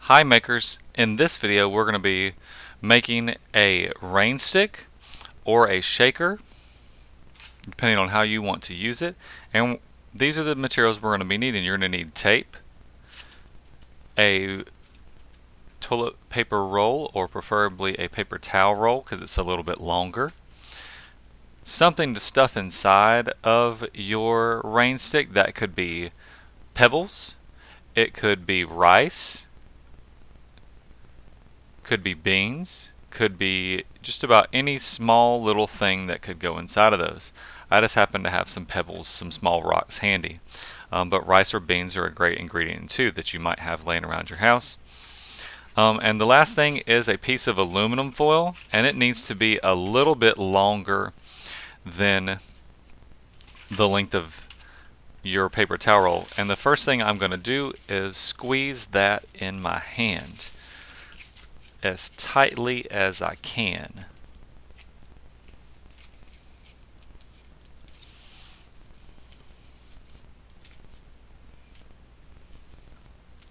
Hi makers, in this video we're going to be making a rain stick or a shaker depending on how you want to use it, and these are the materials we're going to be needing. You're going to need tape, a toilet paper roll or preferably a paper towel roll because it's a little bit longer, something to stuff inside of your rain stick. That could be pebbles, it could be rice, could be beans, could be just about any small little thing that could go inside of those. I just happen to have some pebbles, some small rocks handy. But rice or beans are a great ingredient too that you might have laying around your house. And the last thing is a piece of aluminum foil, and it needs to be a little bit longer than the length of your paper towel roll. And the first thing I'm going to do is squeeze that in my hand as tightly as I can.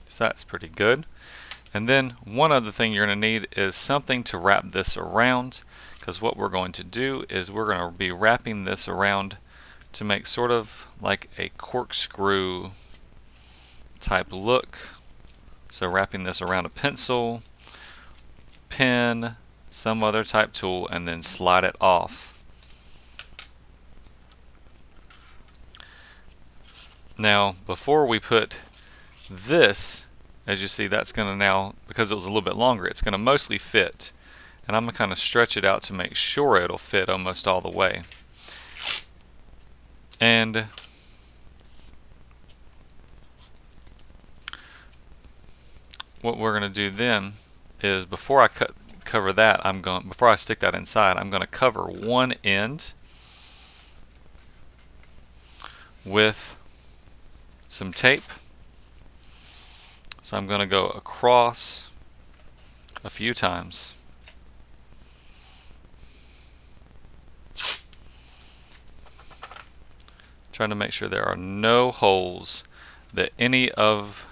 So that's pretty good. And then one other thing you're going to need is something to wrap this around, because what we're going to do is we're going to be wrapping this around to make sort of like a corkscrew type look. So wrapping this around a pencil, pen, some other type tool, and then slide it off. Now before we put this, as you see, that's going to now, because it was a little bit longer, it's going to mostly fit, and I'm going to kind of stretch it out to make sure it'll fit almost all the way. And what we're going to do then is, before I cover that, before I stick that inside, I'm going to cover one end with some tape. So I'm going to go across a few times. Trying to make sure there are no holes that any of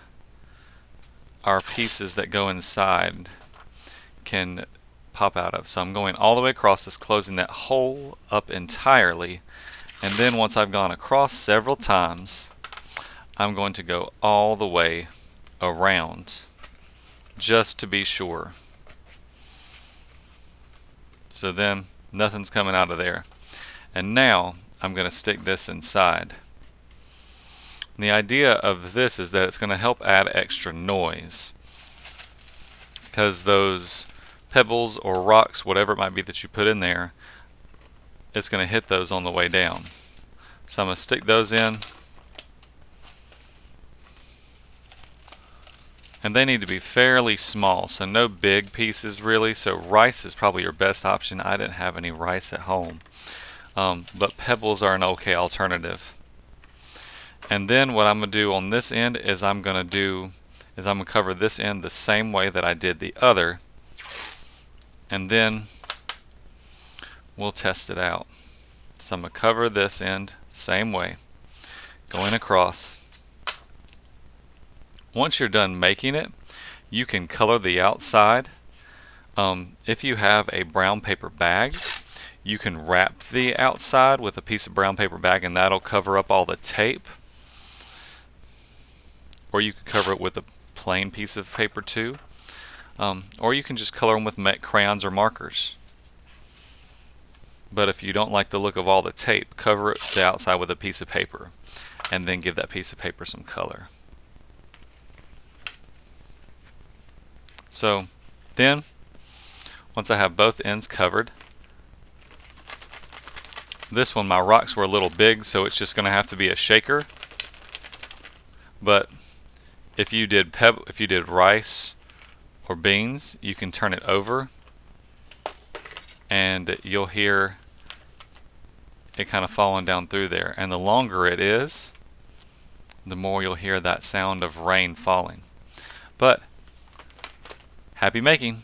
our pieces that go inside can pop out of. So I'm going all the way across this, closing that hole up entirely, and then once I've gone across several times, I'm going to go all the way around just to be sure. So then nothing's coming out of there. And now I'm going to stick this inside. And the idea of this is that it's going to help add extra noise, because those pebbles or rocks, whatever it might be that you put in there, it's going to hit those on the way down. So I'm going to stick those in, and they need to be fairly small, so no big pieces really. So rice is probably your best option. I didn't have any rice at home, but pebbles are an okay alternative. And then what I'm going to do on this end is I'm going to cover this end the same way that I did the other, and then we'll test it out. So I'm going to cover this end same way, going across. Once you're done making it, you can color the outside. If you have a brown paper bag, you can wrap the outside with a piece of brown paper bag, and that'll cover up all the tape. Or you could cover it with a plain piece of paper too. Or you can just color them with crayons or markers. But if you don't like the look of all the tape, cover the outside with a piece of paper, and then give that piece of paper some color. So then, once I have both ends covered, this one, my rocks were a little big, so it's just going to have to be a shaker. But if you did rice or beans, you can turn it over, and you'll hear it kind of falling down through there. And the longer it is, the more you'll hear that sound of rain falling. But happy making!